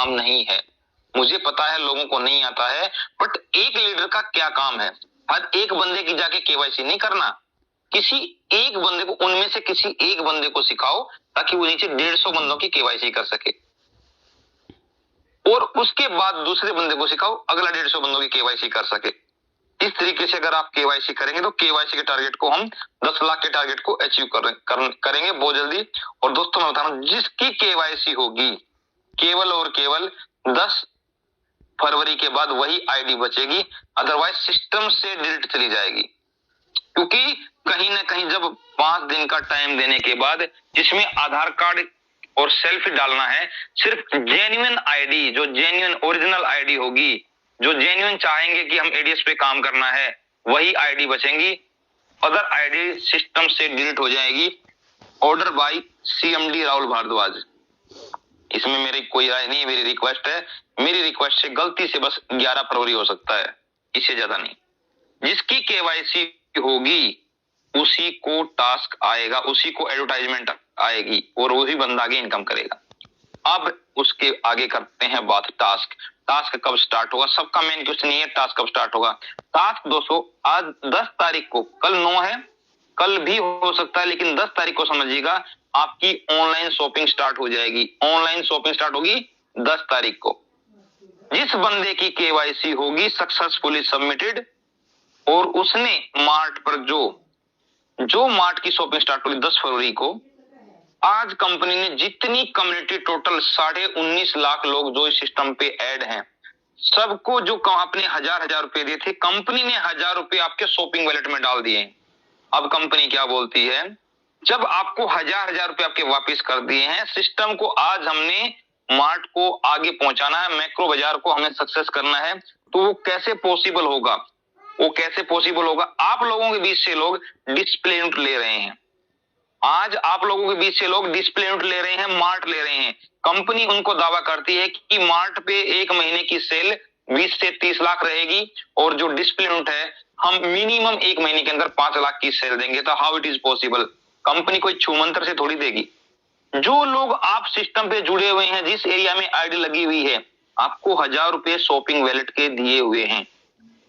काम नहीं है। मुझे पता है लोगों को नहीं आता है, बट एक लीडर का क्या काम है? हर एक बंदे की जाके केवाईसी नहीं करना, किसी एक बंदे को, उनमें से किसी एक बंदे को सिखाओ ताकि वो नीचे 150 बंदों की केवाईसी कर सके, और उसके बाद दूसरे बंदे को सिखाओ अगला 150 बंदों की केवाईसी कर सके। इस तरीके से अगर आप केवाईसी करेंगे तो केवाईसी के टारगेट को हम 10 लाख के टारगेट को अचीव करेंगे बहुत जल्दी। और दोस्तों मैं बता रहा हूं, जिसकी केवाईसी होगी केवल और केवल 10 फरवरी के बाद वही आईडी बचेगी, अदरवाइज सिस्टम से डिलीट चली जाएगी। क्योंकि कहीं ना कहीं जब 5 दिन का टाइम देने के बाद जिसमें आधार कार्ड और सेल्फी डालना है, सिर्फ जेन्युइन आईडी, जो जेन्युइन ओरिजिनल आईडी होगी, जो जेन्युइन चाहेंगे कि हम एडीएस पे काम करना है, वही आईडी बचेंगी। अदर आईडी सिस्टम से डिलीट हो जाएगी। Order by CMD Rahul Bhardwaj. इसमें मेरी कोई राय नहीं, मेरी रिक्वेस्ट है। मेरी रिक्वेस्ट से गलती से बस 11 फरवरी हो सकता है, इससे ज्यादा नहीं। जिसकी केवाईसी होगी उसी को टास्क आएगा, उसी को एडवर्टाइजमेंट आएगी, और वही बंदा आगे इनकम करेगा। अब उसके आगे करते हैं बात टास्क। टास्क कब स्टार्ट होगा? सबका मेन क्वेश्चन ये है, टास्क कब स्टार्ट होगा? टास्क दोस्तों आज 10 तारीख को, कल 9 है, कल भी हो सकता है, लेकिन 10 तारीख को समझिएगा आपकी ऑनलाइन शॉपिंग स्टार्ट हो जाएगी। ऑनलाइन शॉपिंग स्टार्ट होगी 10 तारीख को। जिस बंदे की केवाईसी होगी सक्सेसफुली सबमिटेड, और उसने मार्ट पर जो मार्ट की शॉपिंग स्टार्ट होगी 10 फरवरी को, आज कंपनी ने जितनी कम्युनिटी टोटल 19.5 लाख लोग जो इस सिस्टम पे ऐड हैं, सबको जो आपने 1000 रुपए दिए थे, कंपनी ने 1000 रुपए आपके शॉपिंग वॉलेट में डाल दिए। अब कंपनी क्या बोलती है, जब आपको 1000 रुपए आपके वापस कर दिए हैं, सिस्टम को आज हमने मार्ट को आगे पहुंचाना है, मैक्रो बाजार को हमें सक्सेस करना है, तो वो कैसे पॉसिबल होगा? वो कैसे पॉसिबल होगा? आप लोगों के बीच से लोग डिस्प्ले यूनिट ले रहे हैं, आज आप लोगों के बीच से लोग डिस्प्ले यूनिट ले रहे हैं, मार्ट ले रहे हैं। कंपनी उनको दावा करती है कि मार्ट पे एक महीने की सेल 20 से 30 लाख रहेगी, और जो डिस्प्ले यूनिट है हम मिनिमम एक महीने के अंदर 5 लाख की सेल देंगे। तो how it is possible? Company कोई छूमंतर से थोड़ी देगी। जो लोग आप सिस्टम पे जुड़े हुए हैं, जिस एरिया में आईडी लगी हुई है, आपको 1000 रुपए शॉपिंग वैलेट के दिए हुए हैं,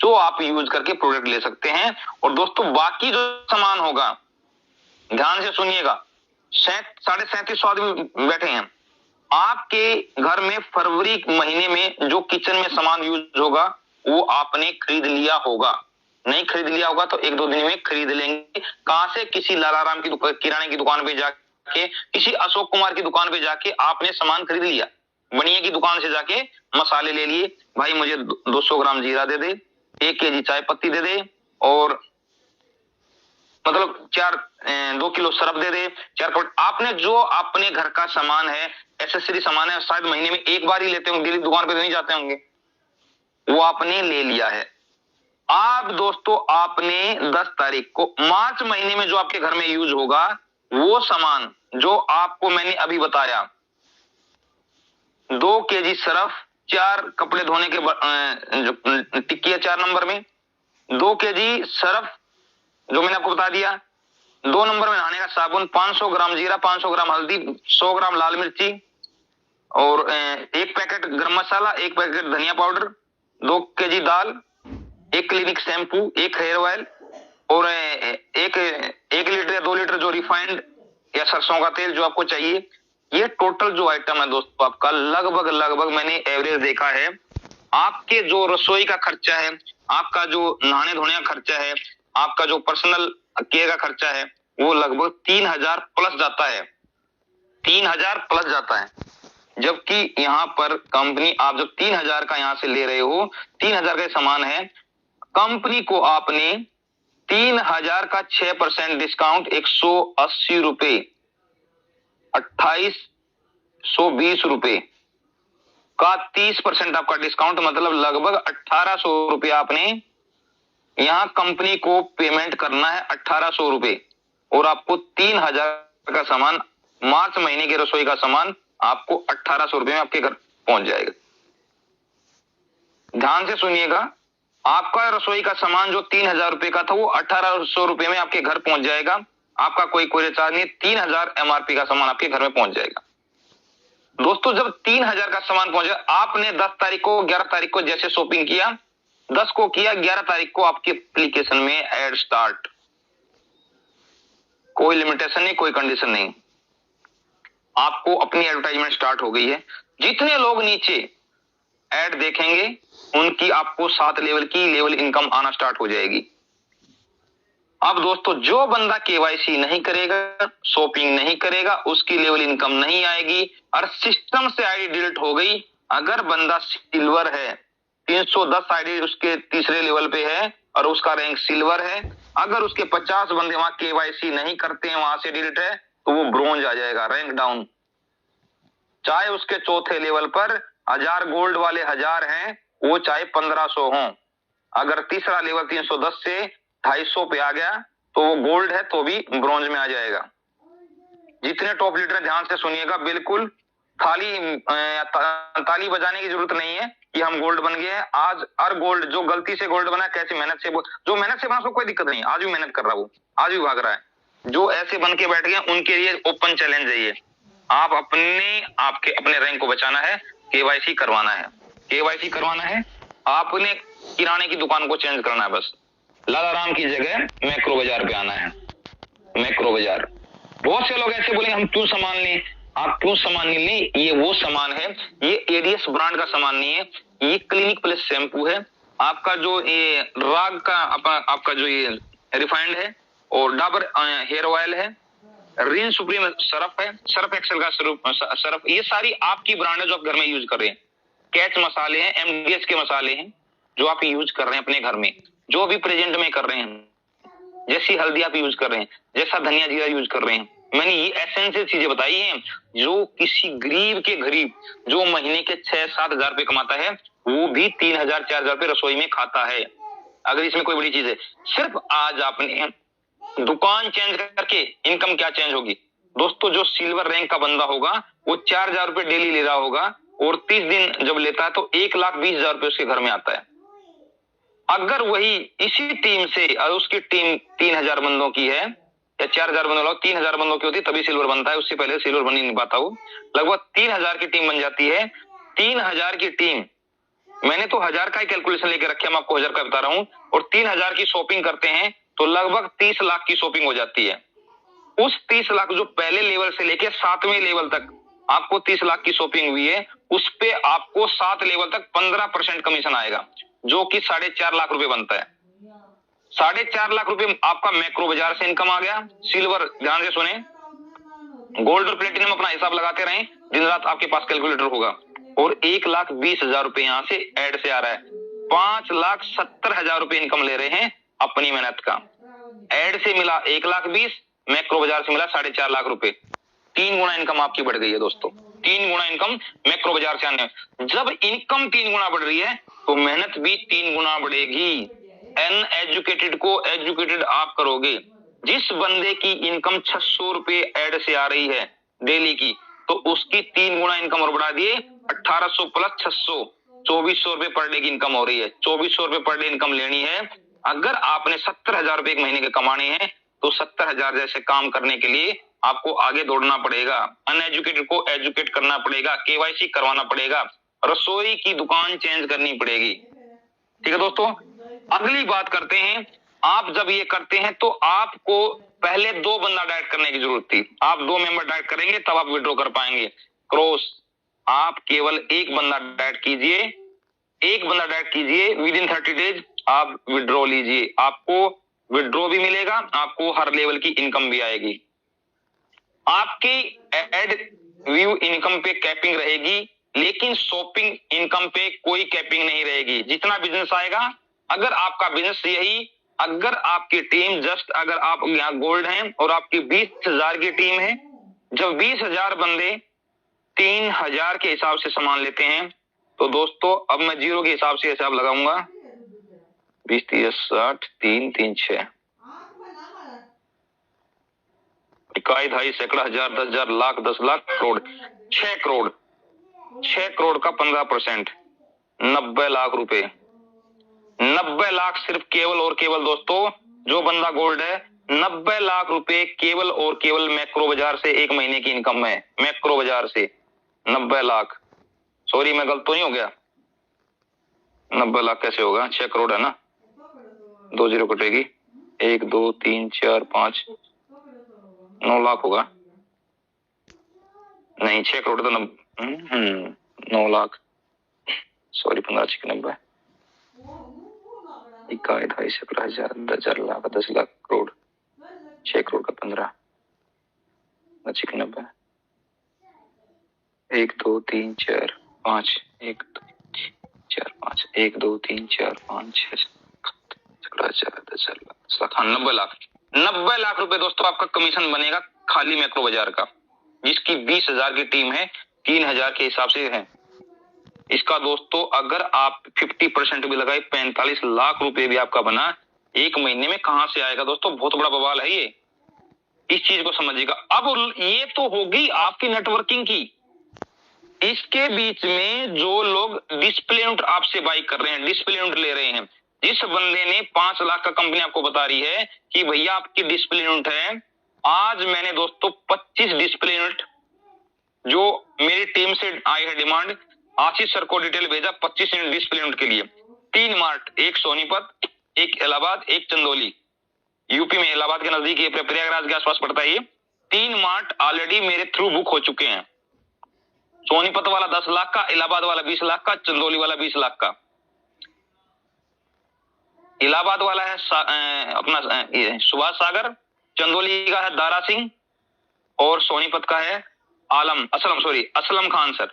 जो आप यूज करके प्रोडक्ट ले सकते हैं। और दोस्तों बाकी जो सामान होगा, ध्यान से सुनिएगा, 3750 आदमी बैठे हैं, आपके घर में फरवरी महीने में जो किचन में सामान यूज होगा वो आपने खरीद लिया होगा। नहीं खरीद लिया होगा तो 1-2 दिन में खरीद लेंगे। कहां से? किसी लालाराम की किराने की दुकान पे जाके, किसी अशोक कुमार की दुकान पे जाके आपने सामान खरीद लिया। बनिया की दुकान से जाके मसाले ले लिए, भाई मुझे 200 ग्राम जीरा दे दे, 1 केजी चाय पत्ती दे दे, और मतलब 2 किलो सरफ दे दे, 4 कप। आपने जो अपने घर का सामान है, एसेसरी सामान है, शायद महीने में एक बार ही लेते होंगे, डेली दुकान पे तो नहीं जाते होंगे, वो आपने ले लिया है। आप दोस्तों आपने 10 तारीख को मार्च महीने में जो आपके घर में यूज होगा, वो सामान जो आपको मैंने अभी बताया, 2 केजी सरफ, 4 कपड़े धोने के टिक्की है 4 नंबर में, 2 केजी सरफ जो मैंने आपको बता दिया, 2 नंबर में नहाने का साबुन, 500 ग्राम जीरा, 500 ग्राम हल्दी, 100 ग्राम लाल मिर्ची, और 1 पैकेट गरम मसाला, 1 पैकेट धनिया पाउडर, 2 केजी दाल, 1 क्लिनिक शैम्पू, 1 हेयर ऑयल, और 1 लीटर या 2 लीटर जो रिफाइंड या सरसों का तेल जो आपको चाहिए। ये टोटल जो आइटम है दोस्तों आपका लगभग मैंने एवरेज देखा है, आपके जो रसोई का खर्चा है, आपका जो नहाने धोने का खर्चा है, आपका जो पर्सनल केयर का खर्चा है, वो लगभग 3000 प्लस जाता है, 3000 प्लस जाता है। जबकि यहाँ पर कंपनी, आप जब 3000 का यहाँ से ले रहे हो, 3000 का सामान है, कंपनी को आपने 3000 का 6% डिस्काउंट 180 रुपए, 2820 रुपए का 30% आपका डिस्काउंट, मतलब लगभग 1800 रुपए आपने यहां कंपनी को पेमेंट करना है, 1800 रुपए, और आपको 3000 का सामान, मार्च महीने के रसोई का सामान आपको 1800 रुपए में आपके घर पहुंच जाएगा। ध्यान से सुनिएगा, आपका रसोई का सामान जो 3000 रुपए का था वो 1800 रुपए में आपके घर पहुंच जाएगा। आपका कोई रिचार्ज नहीं, 3000 एमआरपी का सामान आपके घर में पहुंच जाएगा। दोस्तों जब 3000 का सामान पहुंचा, आपने 10 तारीख को 11 तारीख को जैसे शॉपिंग किया, 10 को किया, 11 तारीख को आपके एप्लीकेशन में एड स्टार्ट, कोई लिमिटेशन नहीं, कोई कंडीशन नहीं, आपको अपनी एडवर्टाइजमेंट स्टार्ट हो गई है। जितने लोग नीचे एड देखेंगे उनकी आपको 7 लेवल की लेवल इनकम आना स्टार्ट हो जाएगी। अब दोस्तों जो बंदा केवाईसी नहीं करेगा, शॉपिंग नहीं करेगा, उसकी लेवल इनकम नहीं आएगी और सिस्टम से आईडी डिलीट हो गई। अगर बंदा सिल्वर है, 310 आईडी उसके तीसरे लेवल पे है और उसका रैंक सिल्वर है, अगर उसके 50 बंदे वहां केवाईसी नहीं करते हैं, वहां से डिलीट है, तो वो ब्रोंज आ जाएगा, रैंक डाउन। चाहे उसके चौथे लेवल पर 1000 गोल्ड वाले 1000 हैं, वो चाहे 1500 हो, अगर तीसरा लेवल 310 से 250 पे आ गया तो वो गोल्ड है तो भी ब्रॉन्ज में आ जाएगा। जितने टॉप लीडर ध्यान से सुनिएगा, बिल्कुल ताली बजाने की जरूरत नहीं है कि हम गोल्ड बन गए हैं। आज हर गोल्ड जो गलती से गोल्ड बना, कैसे मेहनत से, जो मेहनत से बना उसको कोई दिक्कत नहीं, आज भी मेहनत कर रहा है, वो आज भी भाग रहा है। जो ऐसे बन के बैठ गए उनके लिए ओपन चैलेंज है ये। आप अपने रैंक को बचाना है, केवाईसी करवाना है, केवाईसी करवाना है, आपने किराने की दुकान को चेंज करना है, बस लाला राम की जगह मैक्रो बाजार पे आना है, मैक्रो बाजार। बहुत से लोग ऐसे बोले हम क्यों सामान लें, आप क्यों सामान नहीं लें, ये वो सामान है, ये एडीएस ब्रांड का सामान नहीं है, ये क्लिनिक प्लस शैम्पू है, आपका जो ये राग का आपका जो ये रिफाइंड है, और डाबर हेयर ऑयल है, रिन सुप्रीम सर्फ है, सर्फ एक्सेल का सर्फ, ये सारी आपकी ब्रांड है जो आप घर में यूज कर रहे हैं। कैच मसाले हैं, एमडीएच के मसाले हैं जो आप यूज कर रहे हैं अपने घर में, जो भी प्रेजेंट में कर रहे हैं, जैसी हल्दी आप यूज कर रहे हैं, जैसा धनिया जीरा यूज कर रहे हैं। मैंने ये एसेंशियल चीजें बताई हैं जो किसी गरीब के गरीब जो महीने के 6-7 हजार रुपए कमाता है, वो भी 3000-4000 रुपए रसोई में खाता है। अगर इसमें कोई बड़ी चीज है, सिर्फ आज आपने दुकान चेंज करके इनकम क्या चेंज होगी दोस्तों। जो सिल्वर रैंक का बंदा होगा वो 4000 रुपए डेली ले रहा होगा, और 30 दिन जब लेता है तो 1,20,000 रुपए उसके घर में आता है। अगर वही इसी टीम से, उसकी टीम 3000 बंदों की है या 4000 बंदों, 3000 बंदों की होती तभी सिल्वर बनता है, उससे पहले सिल्वर बन ही नहीं पाता। वो लगभग 3000 की टीम बन जाती है। 3000 की टीम, मैंने तो 1000 का ही कैलकुलेशन लेके रखा, मैं आपको 1000 का बता रहा हूं, और 3000 की शॉपिंग करते हैं तो लगभग 30 लाख की शॉपिंग हो जाती है। उस 30 लाख जो पहले लेवल से लेके 7वें लेवल तक आपको 30 लाख की शॉपिंग हुई है, उस पे आपको 7 लेवल तक 15% कमीशन आएगा, जो कि 4.5 लाख रुपए बनता है। 4.5 लाख रुपए आपका मैक्रो बाजार से इनकम आ गया। सिल्वर, ध्यान से सुने, गोल्ड और प्लेटिनम अपना हिसाब लगाते रहें, दिन रात आपके पास कैलकुलेटर होगा। और 1,20,000 रुपए यहां से एड से आ रहा है, 5,70,000 रुपए इनकम ले रहे हैं अपनी मेहनत का। एड से मिला 1,20,000, मैक्रो बाजार से मिला 4.5 लाख रुपए। 3 गुना इनकम आपकी बढ़ गई है दोस्तों, 3 गुना इनकम मैक्रो बाजार से आने। जब इनकम 3 गुना बढ़ रही है तो मेहनत भी 3 गुना बढ़ेगी। अनएजुकेटेड को एजुकेटेड आप करोगे। जिस बंदे की इनकम 600 रुपए एड से आ रही है डेली की, तो उसकी 3 गुना इनकम और बढ़ा दिए, 1800 प्लस 600, 2400 रुपए पर डे की इनकम हो रही है। 2400 रुपए पर डे इनकम लेनी है। अगर आपने 70,000 रुपए एक महीने के कमाने हैं तो 70,000 जैसे काम करने के लिए आपको आगे दौड़ना पड़ेगा, अनएजुकेटेड को एजुकेट करना पड़ेगा, केवाईसी करवाना पड़ेगा, रसोई की दुकान चेंज करनी पड़ेगी। ठीक है दोस्तों, अगली बात करते हैं। आप जब ये करते हैं तो आपको पहले 2 बंदा डाइट करने की जरूरत थी, आप 2 मेंबर डाइट करेंगे तब आप विड्रॉ कर पाएंगे। क्रॉस, आप केवल 1 बंदा डाइट कीजिए, 1 बंदा डाइट कीजिए, विद इन 30 डेज आप विड्रॉ लीजिए, आपको विड्रॉ भी मिलेगा, आपको हर लेवल की इनकम भी आएगी। आपकी एड व्यू इनकम पे कैपिंग रहेगी, लेकिन शॉपिंग इनकम पे कोई कैपिंग नहीं रहेगी। जितना बिजनेस आएगा, अगर आपका बिजनेस यही, अगर आपकी टीम जस्ट, अगर आप यहाँ गोल्ड हैं और आपकी 20,000 की टीम है, जब 20,000 बंदे 3,000 के हिसाब से सामान लेते हैं, तो दोस्तों अब मैं जीरो के हिसाब से हिसाब लगाऊंगा, 20, 30, 60, 3, 3, 6, 1, 2, सैकड़ा, 1000, 10,000, लाख, 10 लाख, करोड़, 6 करोड़, 6 करोड़ का 15%, 90 लाख रुपए, 90 लाख सिर्फ केवल और केवल दोस्तों, जो बंदा गोल्ड है, 90 लाख रुपए केवल और केवल मैक्रो बाजार से एक महीने की इनकम है, मैक्रो बाजार से। 90 लाख, सॉरी मैं गलत तो नहीं हो गया, 90 लाख कैसे होगा, 6 करोड़ है ना, 2 जीरो कटेगी, 1 2 3 4 5 9 लाख होगा, नहीं 6 करोड़ तो 9 लाख, सॉरी 15 6 90 इक्का 2.5 हजार 10 लाख 10 लाख करोड़, 6 करोड़ का 15 6 90 1 2 3 4 5 1 2 4 5 1 2 3 4 5 6 10 लाख, 90 लाख, 90 लाख रुपए दोस्तों आपका कमीशन बनेगा खाली मैक्रो बाजार का, जिसकी 20,000 की टीम है, 3,000 के हिसाब से है। इसका दोस्तों अगर आप 50% भी लगाए 45 लाख रुपए भी आपका बना एक महीने में, कहां से आएगा दोस्तों, बहुत बड़ा बवाल है ये, इस चीज को समझिएगा। अब ये तो होगी आपकी नेटवर्किंग की, इसके बीच में जो लोग डिस्प्ले यूनिट आपसे बाई कर रहे हैं, डिस्प्ले यूनिट ले रहे हैं, जिस बंदे ने 5 लाख का कंपनी आपको बता रही है कि भैया आपकी डिस्प्ले यूनिट है, आज मैंने दोस्तों 25 डिस्प्ले यूनिट जो मेरी टीम से आई है डिमांड, आशीष सर को डिटेल भेजा 25 यूनिट डिस्प्ले यूनिट के लिए, 3 मार्ट, एक सोनीपत, एक इलाहाबाद, एक चंदौली, यूपी में इलाहाबाद के नजदीक ये प्रयागराज के आसपास पड़ता है, ये 3 मार्ट ऑलरेडी मेरे थ्रू बुक हो चुके हैं। सोनीपत वाला 10 लाख का, इलाहाबाद वाला 20 लाख का, चंदौली वाला 20 लाख का। इलाहाबाद वाला है अपना सुभाष सागर, चंदौली का है दारा सिंह, और सोनीपत का है असलम खान सर।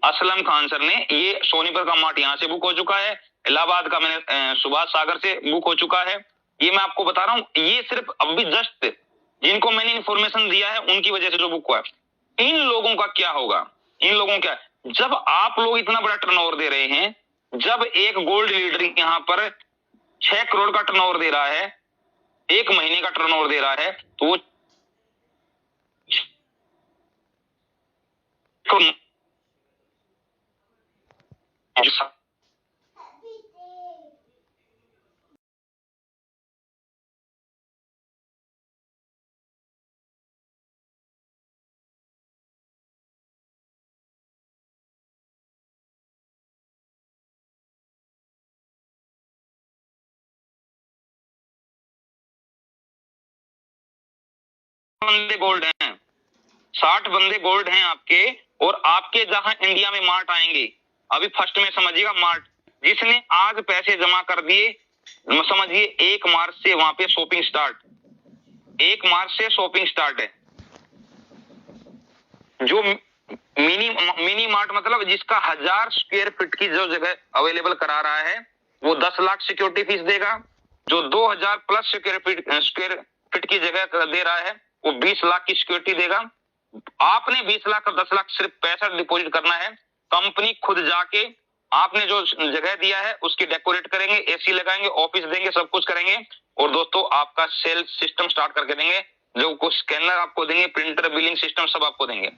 असलम खान सर ने ये सोनीपत का मार्ट यहां से बुक हो चुका है, इलाहाबाद का मैंने सुभाष सागर से बुक हो चुका है। ये मैं आपको बता रहा हूं, ये सिर्फ अभी जस्ट जिनको मैंने इंफॉर्मेशन दिया है उनकी वजह से जो बुक हुआ है। इन लोगों का क्या होगा, इन लोगों क्या, जब आप लोग इतना बड़ा टर्नओवर दे रहे हैं, जब एक गोल्ड लीडर यहां पर 6 करोड़ का टर्नओवर दे रहा है, एक महीने का टर्नओवर दे रहा है, तो बंदे गोल्ड हैं, 60 बंदे गोल्ड हैं आपके, और आपके जहां इंडिया में मार्ट आएंगे, अभी फर्स्ट में समझिएगा मार्ट, जिसने आज पैसे जमा कर दिए, समझिए 1 मार्च से वहां पे शॉपिंग स्टार्ट, 1 मार्च से शॉपिंग स्टार्ट है। जो मिनी मार्ट मतलब जिसका 1000 स्क्वायर फीट की जो जगह अवेलेबल करा रहा है, वो 10 लाख सिक्योरिटी फीस देगा। जो 2000 प्लस स्क्वायर फीट की जगह दे रहा है, वो 20 लाख की सिक्योरिटी देगा। आपने 20 लाख और 10 लाख सिर्फ पैसा डिपॉजिट करना है, कंपनी खुद जाके आपने जो जगह दिया है उसकी डेकोरेट करेंगे, एसी लगाएंगे, ऑफिस देंगे, सब कुछ करेंगे, और दोस्तों आपका सेल्स सिस्टम स्टार्ट करके देंगे, जो कुछ स्कैनर आपको देंगे, प्रिंटर, बिलिंग सिस्टम सब आपको देंगे।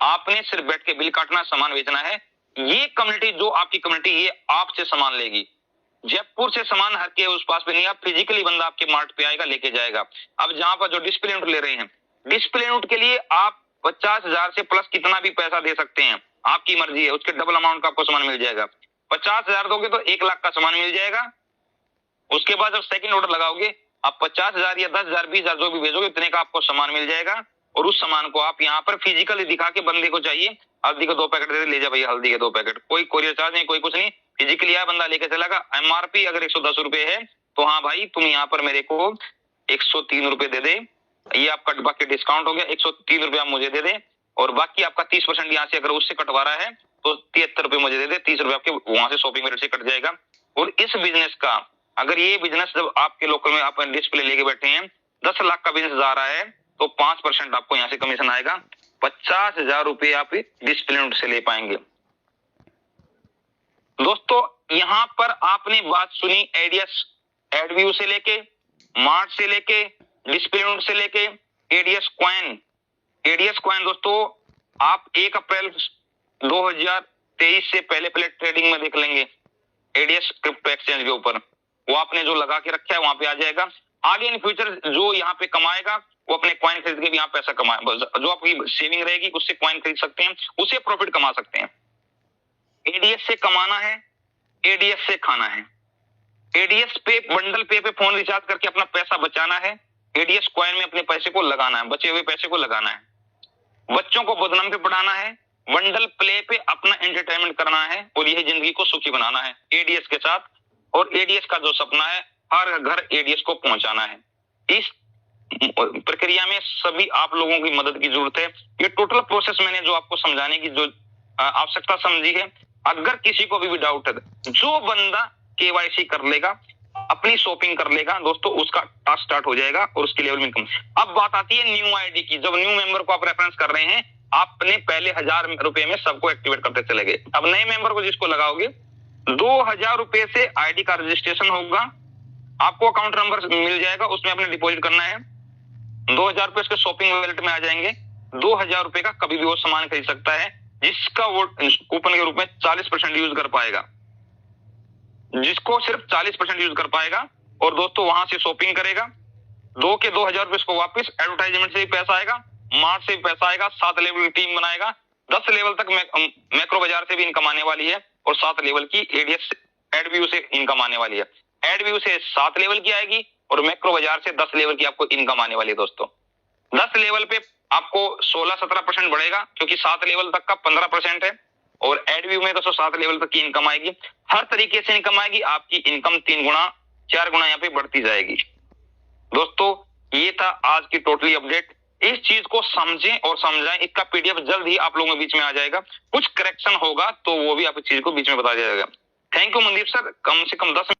आपने सिर्फ बैठ के बिल काटना, सामान बेचना है। ये कम्युनिटी जो आपकी कम्युनिटी, ये आपसे सामान लेगी। जयपुर से सामान हर के उस पास पे नहीं, आप फिजिकली बंदा आपके मार्ट पे आएगा, लेके जाएगा। अब जहां पर जो डिस्प्ले यूनिट ले रहे हैं, डिस्प्ले यूनिट के लिए आप 50,000 से प्लस कितना भी पैसा दे सकते हैं, आपकी मर्जी है, उसके डबल अमाउंट का आपको सामान मिल जाएगा। 50,000 दोगे तो 1 लाख का सामान मिल जाएगा। उसके बाद जब सेकंड ऑर्डर लगाओगे, आप 50,000 या 10,000 20,000 जो भी भेजोगे, उतने का आपको सामान मिल जाएगा, और उस सामान को आप यहाँ पर फिजिकली दिखा के, बंदे को चाहिए हल्दी के 2 पैकेट दे, ले जा भैया हल्दी के 2 पैकेट, कोई कोरियर चार्ज नहीं, कोई कुछ नहीं, फिजिकली आया बंदा लेके चलेगा। एमआरपी अगर 110 रुपए है, तो हाँ भाई तुम यहाँ पर मेरे को 103 रुपए दे दे, ये आपका बाकी डिस्काउंट हो गया, 103 रुपए आप मुझे दे दे, और बाकी आपका 30% यहाँ से अगर उससे कटवा रहा है तो 73 रुपए मुझे दे दे, 30 रुपए आपके वहां से शॉपिंग रेट से कट जाएगा। और इस बिजनेस का, अगर ये बिजनेस जब आपके लोकल में आप डिस्प्ले लेके बैठे हैं, 10 लाख का बिजनेस जा रहा है, तो 5% आपको यहाँ से कमीशन आएगा, 50,000 रुपए आप डिस्प्ले से ले पाएंगे। दोस्तों यहां पर आपने बात सुनी, एडीएस एडव्यू से लेके, मार्ट से लेके, डिस्प्ले से लेके, एडीएस कॉइन दोस्तों आप 1 अप्रैल 2023 से पहले ट्रेडिंग में देख लेंगे, एडीएस क्रिप्टो एक्सचेंज के ऊपर, वो आपने जो लगा के रखा है वहां पे आ जाएगा। आगे इन फ्यूचर जो यहाँ पे कमाएगा वो अपने कॉइन खरीद के भी यहाँ पैसा कमाए, जो आपकी सेविंग रहेगी उससे कॉइन खरीद सकते हैं, उससे प्रॉफिट कमा सकते हैं। एडीएस से कमाना है, एडीएस से खाना है। एडीएस पे बंडल पे फोन रिचार्ज करके अपना पैसा बचाना है, एडीएस कॉइन में अपने पैसे को लगाना है, बचे हुए पैसे को लगाना है। बच्चों को बदनाम पे पढ़ाना है, बंडल प्ले पे अपना एंटरटेनमेंट करना है और यही जिंदगी को सुखी बनाना है एडीएस के साथ। और एडीएस का जो सपना है हर घर एडीएस को पहुंचाना है। इस प्रक्रिया में सभी आप लोगों की मदद की जरूरत है। ये टोटल प्रोसेस मैंने जो आपको समझाने की जो आवश्यकता समझी है, अगर किसी को भी डाउट है, जो बंदा केवाईसी कर लेगा, अपनी शॉपिंग कर लेगा दोस्तों, उसका टास्क स्टार्ट हो जाएगा और उसकी लेवल में इनकम। अब बात आती है न्यू आईडी की। जब न्यू मेंबर को आप रेफरेंस कर रहे हैं, आपने पहले 1000 रुपए में सबको एक्टिवेट करते चले गए। अब नए मेंबर को जिसको लगाओगे 2000 रुपए से आईडी का रजिस्ट्रेशन होगा, आपको अकाउंट नंबर मिल जाएगा, उसमें आपने डिपॉजिट करना है। 2000 रुपए उसके शॉपिंग वॉलेट में आ जाएंगे। 2000 रुपए का कभी भी वो सामान खरीद सकता है, जिसका वो कूपन के रूप में 40% यूज कर पाएगा, जिसको सिर्फ 40% यूज कर पाएगा। और दोस्तों वहां से शॉपिंग करेगा, 2000 रुपए उसको वापस एडवर्टाइजमेंट से भी पैसा आएगा, मार्ट से भी पैसा आएगा, 7 लेवल की टीम बनाएगा, 10 लेवल तक मैक्रो बाजार से भी इनकम आने वाली है और 7 लेवल की एडीएस एडव्यू से इनकम आने वाली है। एडव्यू से 7 लेवल की आएगी और मैक्रो बाजार से 10 लेवल की आपको इनकम आने वाली है दोस्तों। 10 लेवल पे आपको 16-17% बढ़ेगा, क्योंकि 7 लेवल तक का 15% है और एडव्यू में तो 7 लेवल तक की इनकम आएगी। हर तरीके से इनकम आएगी, आपकी इनकम 3 गुना 4 गुना यहाँ पे बढ़ती जाएगी। दोस्तों ये था आज की टोटली अपडेट। इस चीज को समझें और समझाएं। इसका पीडीएफ जल्द ही आप लोगों के बीच में आ जाएगा। कुछ करेक्शन होगा तो वो भी आप इस चीज को बीच में बता दिया जाएगा। थैंक यू मनदीप सर, कम से कम 10